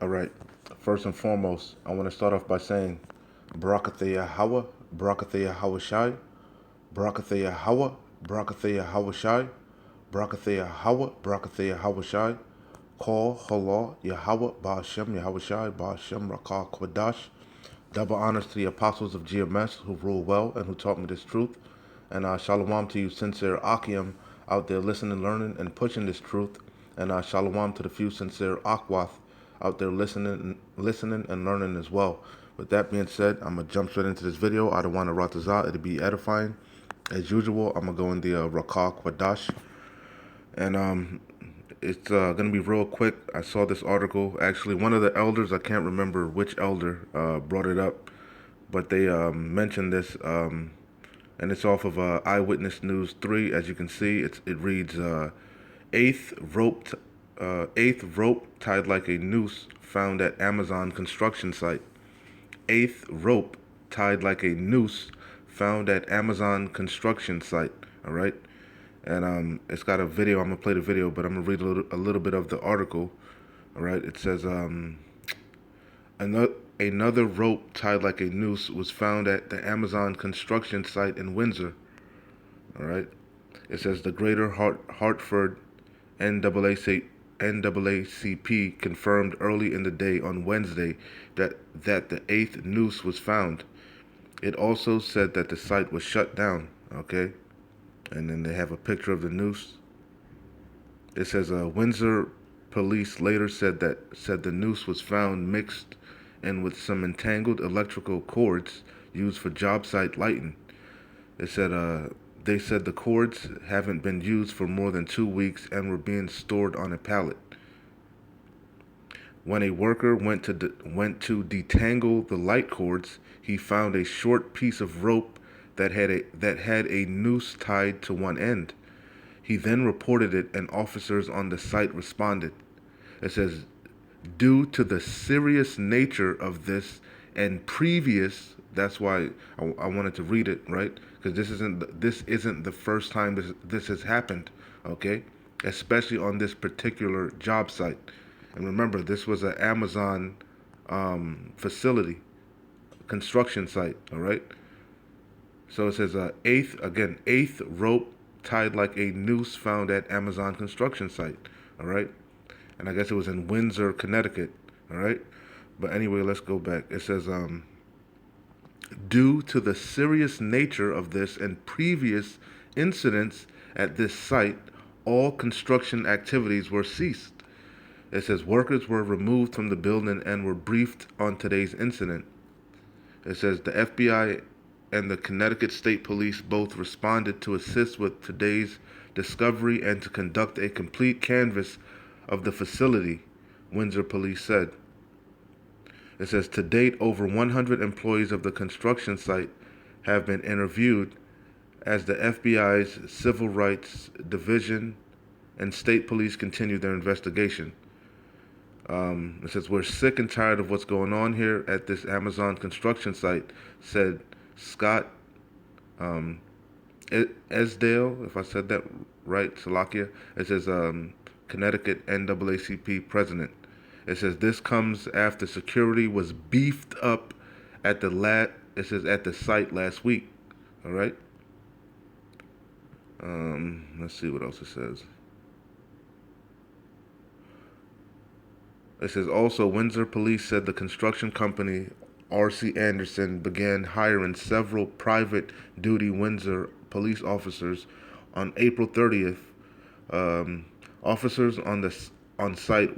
All right. First and foremost, I want to start off by saying Barakathea Hawa, Barakathea Hawa Shai, Barakathea Hawa, Barakathea Hawa Shai, Barakathea Hawa, Barakathea Hawa Shai, Call Hala Yahweh Ba'ashem Yahweh Shai Ba'ashem Rakah Kwadash. Double honors to the apostles of GMS who rule well and who taught me this truth. And shalom to you sincere Akim out there listening, learning, and pushing this truth. And shalom to the few sincere Akwath out there listening and learning as well. With that being said, I'm going to jump straight into this video. I don't want to ratazah. It'll be edifying. As usual, I'm going to go in the Rakah Kwadash. And it's going to be real quick. I saw this article. Actually, one of the elders, I can't remember which elder, brought it up. But they mentioned this, and it's off of Eyewitness News 3. As you can see, it reads, eighth rope tied like a noose found at Amazon construction site. Eighth rope tied like a noose found at Amazon construction site. All right. And it's got a video. I'm gonna play the video, but I'm gonna read a little bit of the article. All right. It says another rope tied like a noose was found at the Amazon construction site in Windsor. All right. It says the Greater Hartford NAACP confirmed early in the day on Wednesday that the eighth noose was found. It also said that the site was shut down. Okay. And then they have a picture of the noose. It says Windsor police later said the noose was found mixed in with some entangled electrical cords used for job site lighting. It said they said the cords haven't been used for more than 2 weeks and were being stored on a pallet. When a worker went to detangle the light cords, he found a short piece of rope that had a noose tied to one end. He then reported it, and officers on the site responded. It says, due to the serious nature of this and previous, that's why I wanted to read it, right? Because this isn't the first time this has happened, okay? Especially on this particular job site. And remember, this was an Amazon facility, construction site, all right? So it says eighth rope tied like a noose found at Amazon construction site. All right. And I guess it was in Windsor, Connecticut. All right. But anyway, let's go back. It says, due to the serious nature of this and previous incidents at this site, all construction activities were ceased. It says workers were removed from the building and were briefed on today's incident. It says the FBI and the Connecticut State Police both responded to assist with today's discovery and to conduct a complete canvass of the facility, Windsor Police said. It says to date, over 100 employees of the construction site have been interviewed as the FBI's Civil Rights Division and state police continue their investigation. It says, we're sick and tired of what's going on here at this Amazon construction site, said Scott Esdale, if I said that right, Salakia. It says Connecticut NAACP president. It says this comes after security was beefed up at the site last week. All right. Let's see what else it says. It says also Windsor police said the construction company R.C. Anderson began hiring several private duty Windsor police officers on April 30th. Officers on site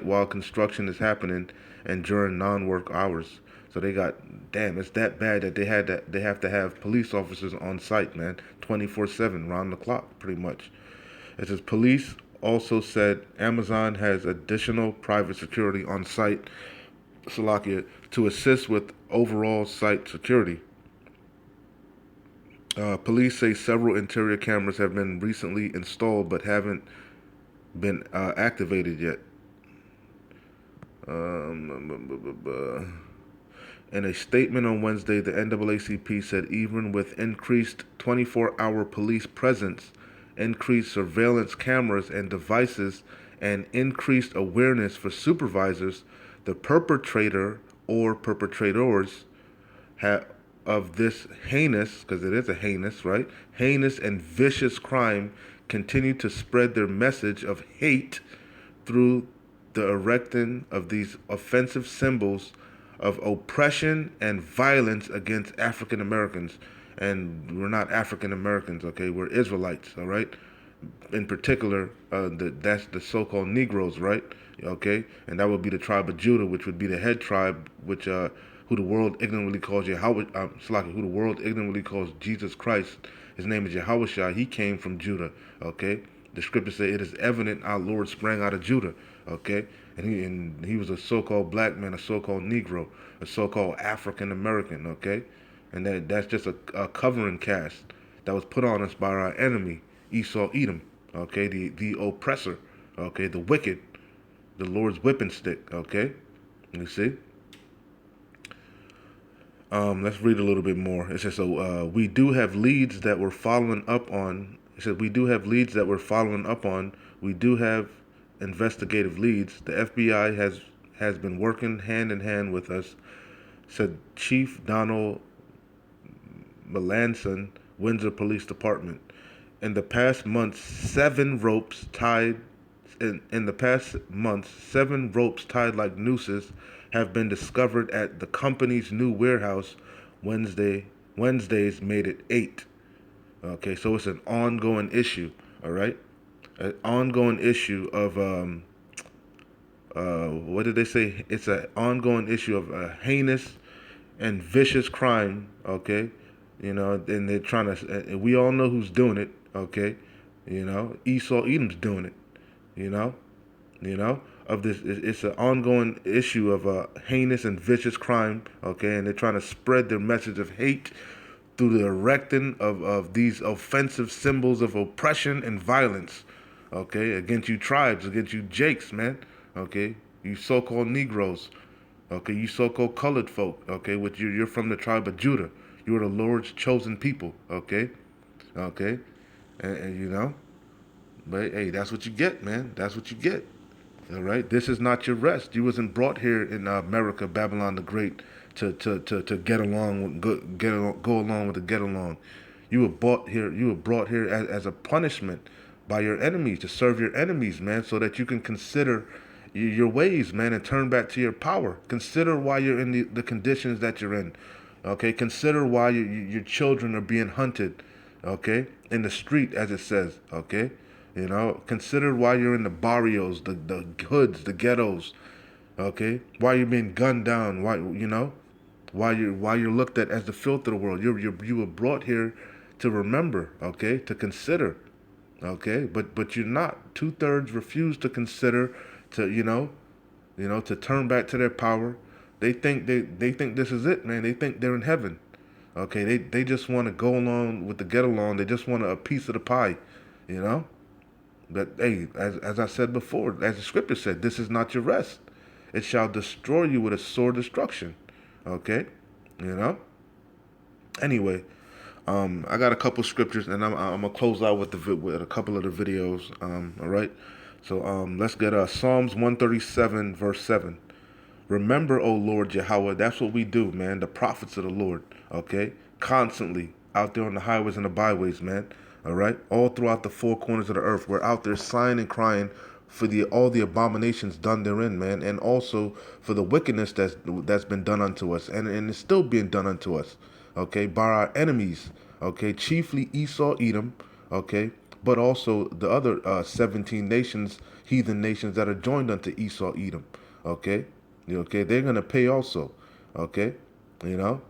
while construction is happening and during non-work hours. So they got, damn, it's that bad that they have to have police officers on site, man, 24/7, round the clock, pretty much. It says police also said Amazon has additional private security on site, Salakia, to assist with overall site security. Police say several interior cameras have been recently installed but haven't been activated yet. In a statement on Wednesday, the NAACP said even with increased 24-hour police presence, increased surveillance cameras and devices, and increased awareness for supervisors, the perpetrator or perpetrators of this heinous, because it is a heinous, right? Heinous and vicious crime continue to spread their message of hate through the erecting of these offensive symbols of oppression and violence against African Americans. And we're not African Americans, okay? We're Israelites, all right? In particular, that's the so-called Negroes, right? Okay, and that would be the tribe of Judah, which would be the head tribe, which who the world ignorantly calls Yahweh. Who the world ignorantly calls Jesus Christ. His name is Yahweh. He came from Judah. Okay, the scriptures say it is evident our Lord sprang out of Judah. Okay, and he was a so-called black man, a so-called Negro, a so-called African American. Okay, and that's just a covering cast that was put on us by our enemy Esau Edom. Okay, the oppressor. Okay, the wicked, the Lord's whipping stick. Okay, you see. Let's read a little bit more. It says, so we do have leads that we're following up on. It says, we do have leads that we're following up on. We do have investigative leads. The FBI has been working hand in hand with us, said Chief Donald Melanson, Windsor Police Department. In the past month, seven ropes tied like nooses have been discovered at the company's new warehouse. Wednesdays made it 8. Okay, so it's an ongoing issue. All right, an ongoing issue of what did they say? It's an ongoing issue of a heinous and vicious crime. Okay, and they're trying to. And we all know who's doing it. Okay, Esau Edom's doing it. You know, of this. It's an ongoing issue of a heinous and vicious crime. Okay, and they're trying to spread their message of hate through the erecting of these offensive symbols of oppression and violence. Okay, against you tribes, against you Jakes, man. Okay, you so-called Negroes. Okay, you so-called colored folk. Okay, which you're from the tribe of Judah. You are the Lord's chosen people. Okay, okay, and. But hey, that's what you get, man. That's what you get. All right. This is not your rest. You wasn't brought here in America, Babylon the Great, to get along with go along with the get along. You were brought here. You were brought here as a punishment by your enemies to serve your enemies, man, so that you can consider your ways, man, and turn back to your power. Consider why you're in the conditions that you're in. Okay. Consider why your children are being hunted. Okay, in the street, as it says. Okay. Consider why you're in the barrios, the hoods, the ghettos. Okay, why you're being gunned down. Why you're looked at as the filth of the world. You were brought here to remember. Okay, to consider. Okay, but you're not. 2/3 refuse to consider. To turn back to their power. They think they think this is it, man. They think they're in heaven. Okay, they just want to go along with the get along. They just want a piece of the pie. You know. But hey, as I said before, as the scripture said, this is not your rest. It shall destroy you with a sore destruction. Okay, Anyway, I got a couple scriptures, and I'm gonna close out with a couple of the videos. All right. So let's get Psalms 137 verse 7. Remember, O Lord Yahweh, that's what we do, man. The prophets of the Lord. Okay, constantly out there on the highways and the byways, man. All right, all throughout the four corners of the earth, we're out there sighing and crying for all the abominations done therein, man, and also for the wickedness that's been done unto us, and it's still being done unto us, okay, by our enemies, okay, chiefly Esau, Edom, okay, but also the other 17 nations, heathen nations that are joined unto Esau, Edom, okay, they're gonna pay also, okay, you know.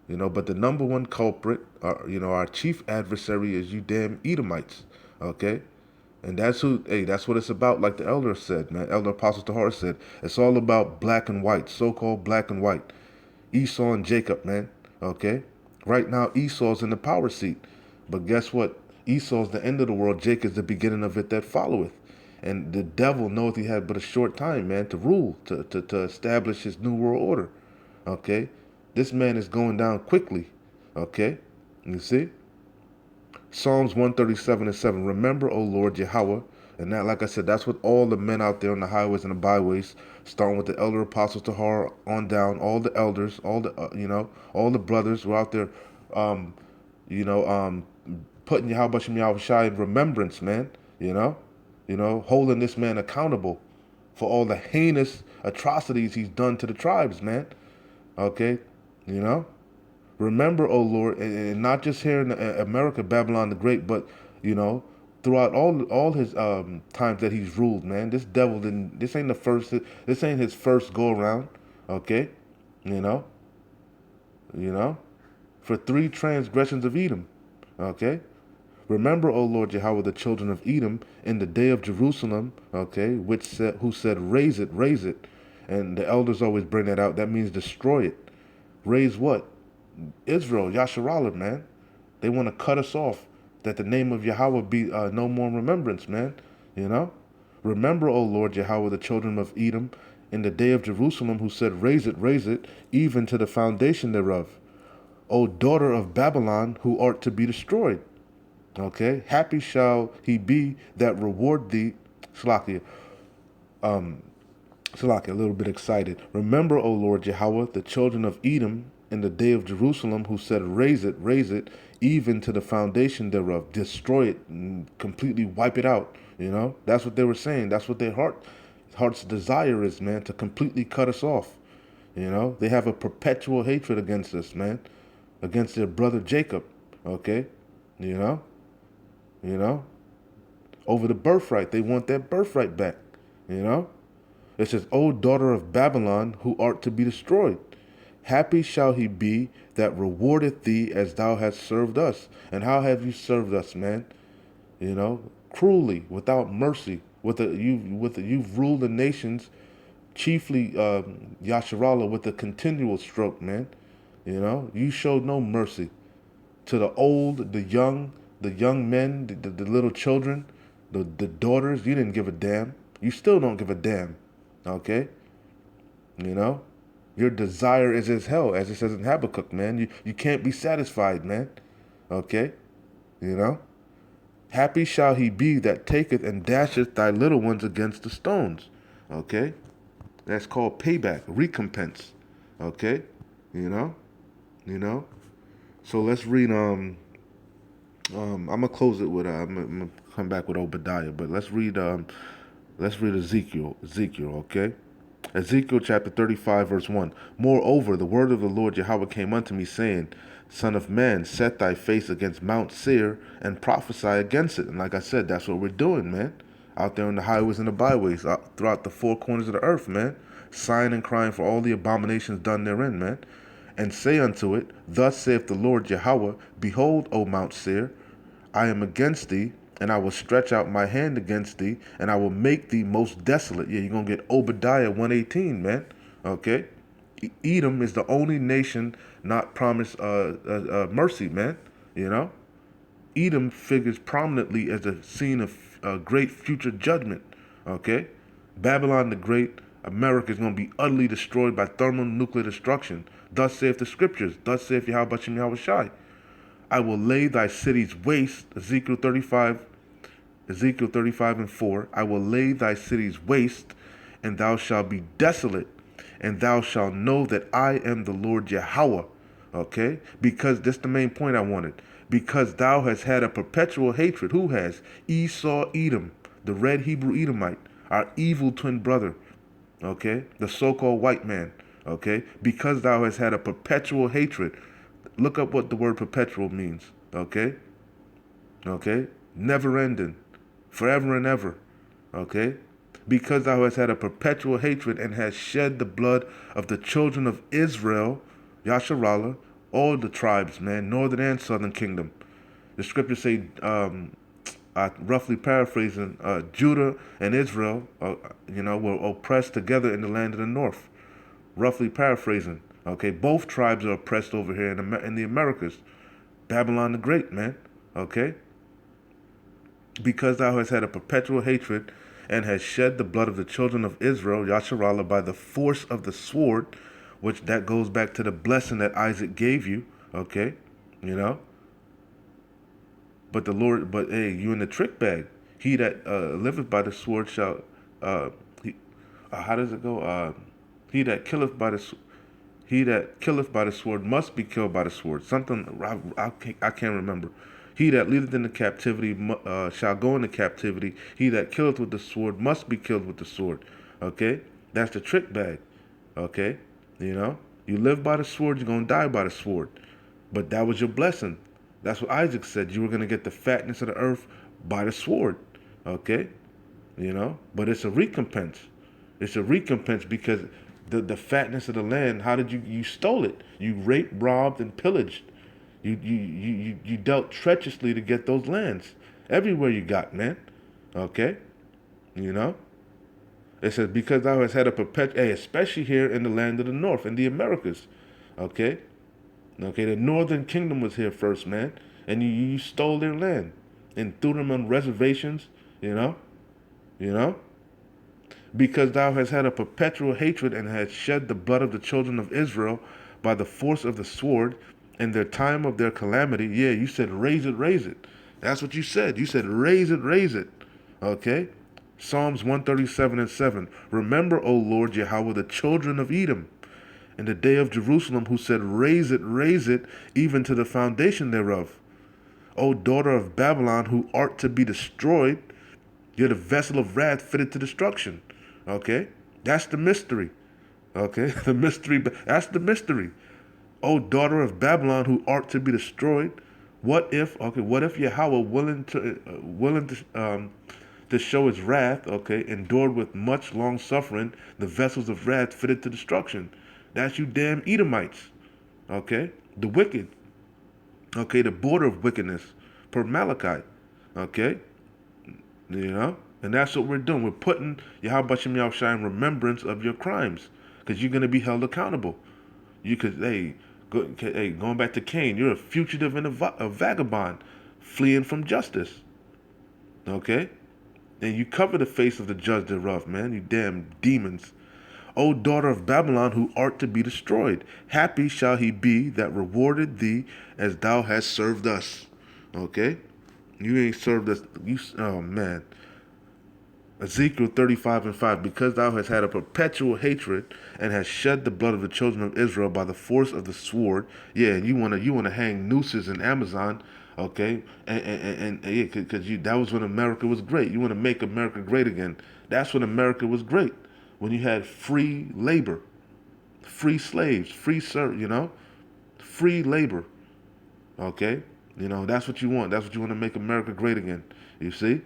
But the number one culprit, our chief adversary is you damn Edomites, okay? And that's what it's about, like the elder said, man. Elder Apostle Tahar said, it's all about black and white, so-called black and white. Esau and Jacob, man, okay? Right now, Esau's in the power seat. But guess what? Esau's the end of the world, Jacob's the beginning of it that followeth. And the devil knoweth he had but a short time, man, to rule, to establish his new world order, okay? This man is going down quickly. Okay? You see? Psalms 137 and 7. Remember, O Lord Yahweh, And that, like I said, that's what all the men out there on the highways and the byways, starting with the elder apostles to her on down, all the elders, all the all the brothers who are out there, um, you know, um, putting Yahweh Shai in remembrance, man. Holding this man accountable for all the heinous atrocities he's done to the tribes, man. Okay, you know. Remember, O Lord, and not just here in America, Babylon the Great, but you know, throughout all his times that he's ruled, man. This devil didn't. This ain't the first. This ain't his first go around. Okay, you know, you know, for 3 transgressions of Edom. Okay, remember, O Lord Yahweh, the children of Edom in the day of Jerusalem. Okay, who said, raise it, and the elders always bring that out. That means destroy it. Raise what? Israel, Yasharallah, man. They want to cut us off, that the name of Yahweh be no more in remembrance, man. You know? Remember, O Lord Yahweh, the children of Edom, in the day of Jerusalem, who said, raise it, even to the foundation thereof. O daughter of Babylon, who art to be destroyed. Okay? Happy shall he be that reward thee. Salakia, a little bit excited. Remember, O Lord Yahweh, the children of Edom, in the day of Jerusalem, who said, raise it, even to the foundation thereof. Destroy it and completely wipe it out. You know, that's what they were saying. That's what their heart's desire is, man, to completely cut us off. You know, they have a perpetual hatred against us, man, against their brother Jacob. Okay, you know, over the birthright. They want that birthright back. You know, it says, O daughter of Babylon, who art to be destroyed. Happy shall he be that rewardeth thee as thou hast served us. And how have you served us, man? You know, cruelly, without mercy. You've ruled the nations, chiefly Yasharallah, with a continual stroke, man. You know, you showed no mercy to the old, the young men, the little children, the daughters. You didn't give a damn. You still don't give a damn. Okay, you know. Your desire is as hell, as it says in Habakkuk, man. You can't be satisfied, man. Okay? You know? Happy shall he be that taketh and dasheth thy little ones against the stones. Okay? That's called payback, recompense. Okay? You know? So let's read I'm gonna close it with I'm gonna come back with Obadiah, but let's read Ezekiel, okay? Ezekiel chapter 35, verse 1. Moreover, the word of the Lord Yahweh came unto me, saying, Son of man, set thy face against Mount Seir and prophesy against it. And like I said, that's what we're doing, man. Out there on the highways and the byways, throughout the 4 corners of the earth, man. Sighing and crying for all the abominations done therein, man. And say unto it, Thus saith the Lord Yahweh, Behold, O Mount Seir, I am against thee, and I will stretch out my hand against thee, and I will make thee most desolate. Yeah, you're going to get Obadiah 118, man. Okay? Edom is the only nation not promised mercy, man. You know? Edom figures prominently as a scene of great future judgment. Okay? Babylon the Great, America is going to be utterly destroyed by thermonuclear destruction. Thus saith the scriptures. Thus saith Yahweh Shem Yahweh Shai. I will lay thy cities waste, Ezekiel 35 and 4, I will lay thy cities waste, and thou shalt be desolate, and thou shalt know that I am the Lord Yahweh. Okay? Because this is the main point I wanted. Because thou hast had a perpetual hatred. Who has? Esau Edom, the red Hebrew Edomite, our evil twin brother. Okay? The so-called white man. Okay? Because thou hast had a perpetual hatred. Look up what the word perpetual means. Okay? Okay? Never ending. Forever and ever. Okay? Because thou hast had a perpetual hatred and hast shed the blood of the children of Israel, Yasharallah, all the tribes, man, northern and southern kingdom. The scriptures say, roughly paraphrasing, Judah and Israel, were oppressed together in the land of the north. Roughly paraphrasing. Okay, both tribes are oppressed over here in the Americas. Babylon the Great, man. Okay? Because thou hast had a perpetual hatred and hast shed the blood of the children of Israel, Yasharallah, by the force of the sword, which that goes back to the blessing that Isaac gave you, okay? You know? But hey, you in the trick bag. He that liveth by the sword shall, he, how does it go? He that killeth by the he that killeth by the sword must be killed by the sword. Something I can't remember. He that leadeth into captivity shall go into captivity. He that killeth with the sword must be killed with the sword. Okay, that's the trick bag. Okay, you know, you live by the sword, you're gonna die by the sword. But that was your blessing. That's what Isaac said. You were gonna get the fatness of the earth by the sword. Okay, you know, but it's a recompense. It's a recompense because the fatness of the land. How did you stole it? You raped, robbed, and pillaged. You dealt treacherously to get those lands. Everywhere you got, man. Okay, you know. It says because thou hast had a perpetual, especially here in the land of the north, in the Americas. Okay, okay. The northern kingdom was here first, man, and you stole their land and threw them on reservations. You know, you know. Because thou hast had a perpetual hatred and hast shed the blood of the children of Israel by the force of the sword in their time of their calamity. Yeah, you said raise it, raise it. That's what you said. You said raise it, raise it. Okay? Psalms 137 and 7. Remember, O Lord Yahweh, the children of Edom, in the day of Jerusalem, who said, raise it, even to the foundation thereof. O daughter of Babylon, who art to be destroyed, you're the vessel of wrath fitted to destruction. Okay? That's the mystery. Okay? The mystery, that's the mystery. O daughter of Babylon, who art to be destroyed, what if Yahweh willing to show his wrath, okay, endured with much long suffering, the vessels of wrath fitted to destruction. That's you damn Edomites. Okay? The wicked. Okay, the border of wickedness. Per Malachi. Okay? You know? And that's what we're doing. We're putting Yahweh Shem Yahushua in remembrance of your crimes. Because you're going to be held accountable. You could, going back to Cain, you're a fugitive and a vagabond, fleeing from justice. Okay? And you cover the face of the judge thereof, man, you damn demons. O daughter of Babylon, who art to be destroyed, happy shall he be that rewarded thee as thou hast served us. Okay? You ain't served us. Oh, man. Ezekiel 35 and 5, because thou hast had a perpetual hatred and hast shed the blood of the children of Israel by the force of the sword. Yeah, you wanna hang nooses in Amazon, okay? And yeah, because that was when America was great. You want to make America great again. That's when America was great, when you had free labor, free slaves, free labor. Okay, that's what you want. That's what you want to make America great again. You see.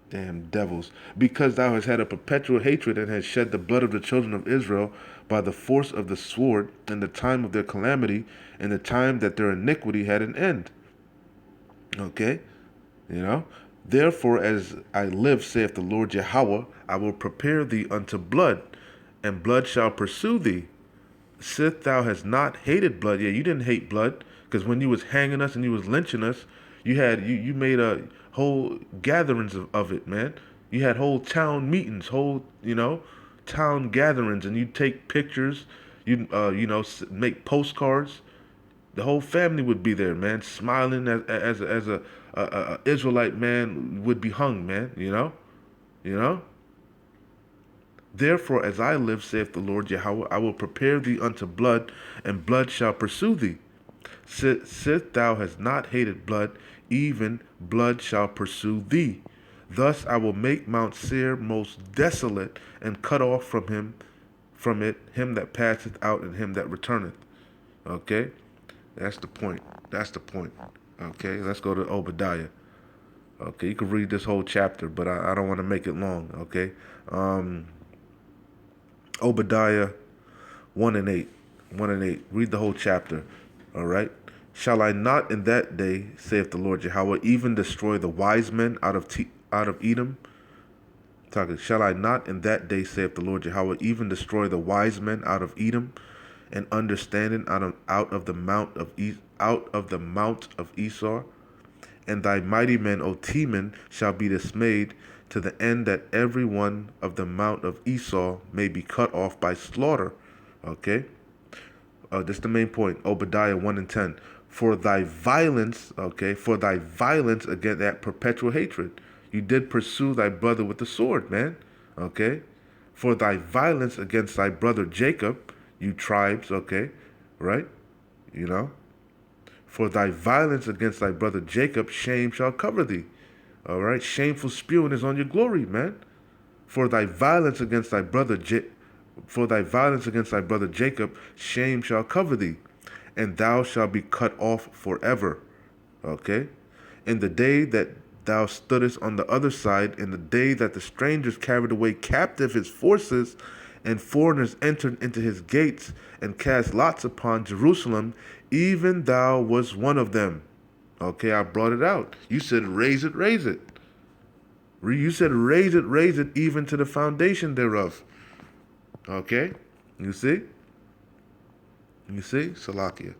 Damn devils. Because thou hast had a perpetual hatred and hast shed the blood of the children of Israel by the force of the sword in the time of their calamity, in the time that their iniquity had an end. Okay? Therefore, as I live, saith the Lord Yahweh, I will prepare thee unto blood, and blood shall pursue thee. Sith thou hast not hated blood. Yeah, you didn't hate blood, because when you was hanging us and you was lynching us, you made a whole gatherings of it, man. You had whole town meetings, whole town gatherings, and you take pictures, make postcards. The whole family would be there, man, smiling as a Israelite man would be hung, man. You know. Therefore, as I live, saith the Lord Yahweh, I will prepare thee unto blood, and blood shall pursue thee. Sith thou hast not hated blood, even blood shall pursue thee. Thus I will make Mount Seir most desolate, and cut off from it him that passeth out and him that returneth. Okay? That's the point. That's the point. Okay, let's go to Obadiah. Okay, you can read this whole chapter, but I don't want to make it long. Okay? Obadiah 1 and 8. 1 and 8. Read the whole chapter. All right? Shall I not in that day, saith the Lord Yahweh, even destroy the wise men out of Edom? Shall I not in that day, saith the Lord Yahweh, even destroy the wise men out of Edom, and understanding out of the mount of Esau? And thy mighty men, O Teman, shall be dismayed, to the end that every one of the mount of Esau may be cut off by slaughter. Okay? This is the main point. Obadiah 1 and 10. For thy violence against that perpetual hatred. You did pursue thy brother with the sword, man. Okay? For thy violence against thy brother Jacob, you tribes, okay? Right? You know? For thy violence against thy brother Jacob, shame shall cover thee. All right? Shameful spewing is on your glory, man. For thy violence against thy brother Jacob, shame shall cover thee, and thou shalt be cut off forever. Okay? In the day that thou stoodest on the other side, in the day that the strangers carried away captive his forces, and foreigners entered into his gates, and cast lots upon Jerusalem, even thou was one of them. Okay, I brought it out. You said, raise it, raise it. You said, raise it, even to the foundation thereof. Okay? You see? You see? Salakia.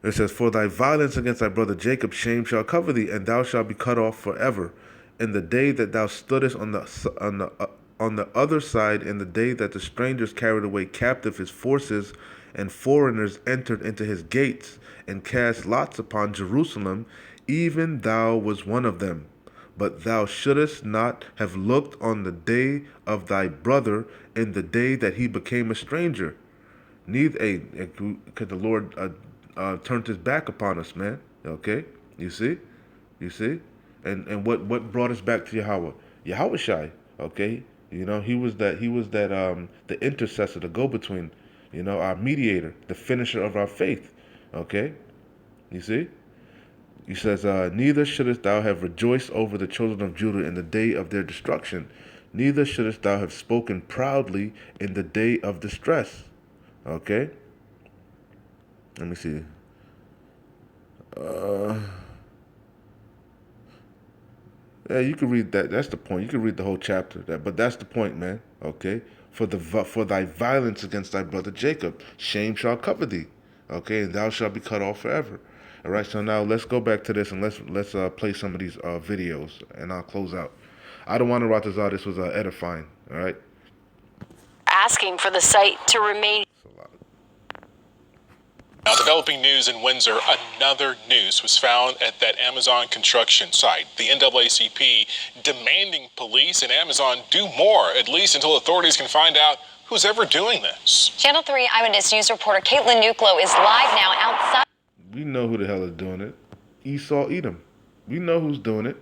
It says, for thy violence against thy brother Jacob, shame shall cover thee, and thou shalt be cut off forever. In the day that thou stoodest on the other side, in the day that the strangers carried away captive his forces, and foreigners entered into his gates, and cast lots upon Jerusalem, even thou was one of them. But thou shouldest not have looked on the day of thy brother in the day that he became a stranger. Neither, because the Lord turned his back upon us, man. Okay, you see, and what brought us back to Yahweh? Yahweh Shai. Okay, you know he was that the intercessor, the go-between, you know, our mediator, the finisher of our faith. Okay, you see. He says, neither shouldest thou have rejoiced over the children of Judah in the day of their destruction, neither shouldest thou have spoken proudly in the day of distress. Okay? Let me see. Yeah, you can read that. That's the point. You can read the whole chapter. But that's the point, man. Okay? For thy violence against thy brother Jacob, shame shall cover thee. Okay? And thou shalt be cut off forever. All right, so now let's go back to this and let's play some of these videos, and I'll close out. I don't want to write this out. This was edifying. All right. Asking for the site to remain. Now, developing news in Windsor, another noose was found at that Amazon construction site. The NAACP demanding police and Amazon do more, at least until authorities can find out who's ever doing this. Channel 3 Eyewitness News reporter Caitlin Nuclo is live now outside. We know who the hell is doing it. Esau Edom. We know who's doing it.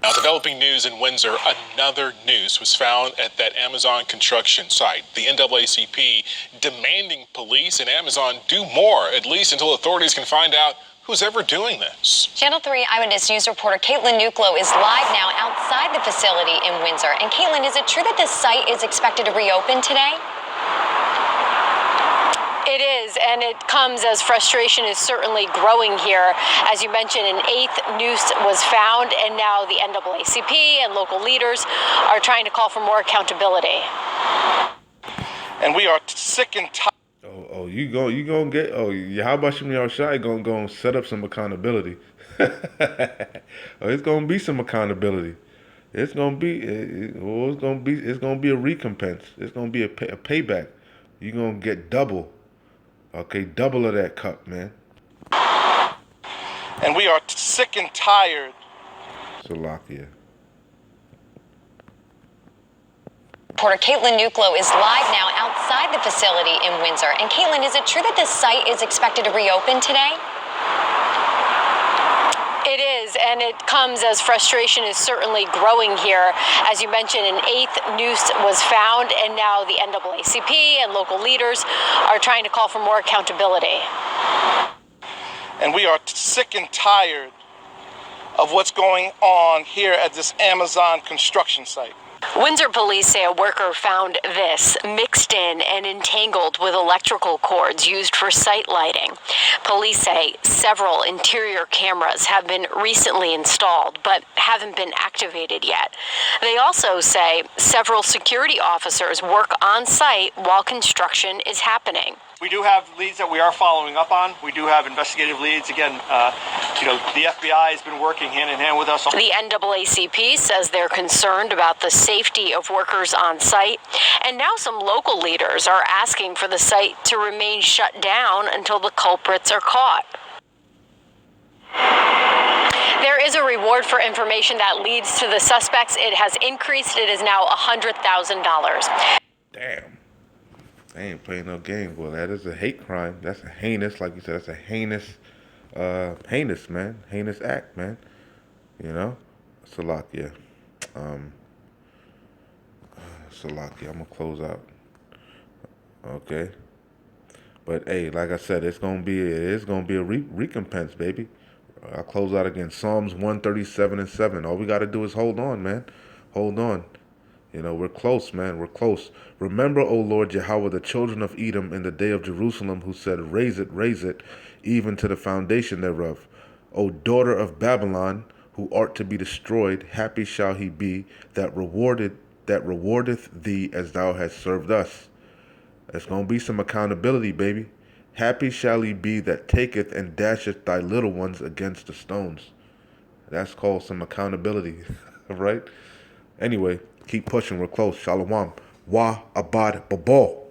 Now, developing news in Windsor, another noose was found at that Amazon construction site. The NAACP demanding police and Amazon do more, at least until authorities can find out who's ever doing this. Channel 3 Eyewitness News reporter Caitlin Nuclo is live now outside the facility in Windsor. And Caitlin, is it true that this site is expected to reopen today? It is, and it comes as frustration is certainly growing here. As you mentioned, an eighth noose was found, and now the NAACP and local leaders are trying to call for more accountability. And we are sick and tired. You gonna get how about Shimon Yahushai gonna set up some accountability? It's gonna be some accountability. It's gonna be a recompense. It's gonna be a payback. You're gonna get double. Okay, double of that cup, man. And we are sick and tired. Salakia. Reporter Caitlin Nuclo is live now outside the facility in Windsor. And Caitlin, is it true that this site is expected to reopen today? It is, and it comes as frustration is certainly growing here. As you mentioned, an eighth noose was found, and now the NAACP and local leaders are trying to call for more accountability. And we are sick and tired of what's going on here at this Amazon construction site. Windsor police say a worker found this mixed in and entangled with electrical cords used for site lighting. Police say several interior cameras have been recently installed but haven't been activated yet. They also say several security officers work on site while construction is happening. We do have leads that we are following up on. We do have investigative leads. Again, the FBI has been working hand in hand with us. The NAACP says they're concerned about the safety of workers on site. And now some local leaders are asking for the site to remain shut down until the culprits are caught. There is a reward for information that leads to the suspects. It has increased. It is now $100,000. Damn. They ain't playing no game. Well, that is a hate crime. That's a heinous, like you said, that's a heinous, man. Heinous act, man. You know? Salakia. Salakia. I'm gonna close out. Okay. But hey, like I said, it is gonna be a recompense, baby. I'll close out again. Psalms 137:7. All we gotta do is hold on, man. Hold on. You know, we're close, man. We're close. Remember, O Lord Yahweh, the children of Edom in the day of Jerusalem, who said, raise it, even to the foundation thereof. O daughter of Babylon, who art to be destroyed, happy shall he be that rewardeth thee as thou hast served us. There's going to be some accountability, baby. Happy shall he be that taketh and dasheth thy little ones against the stones. That's called some accountability, right? Anyway, keep pushing. We're close. Shalom. Wa abad babal.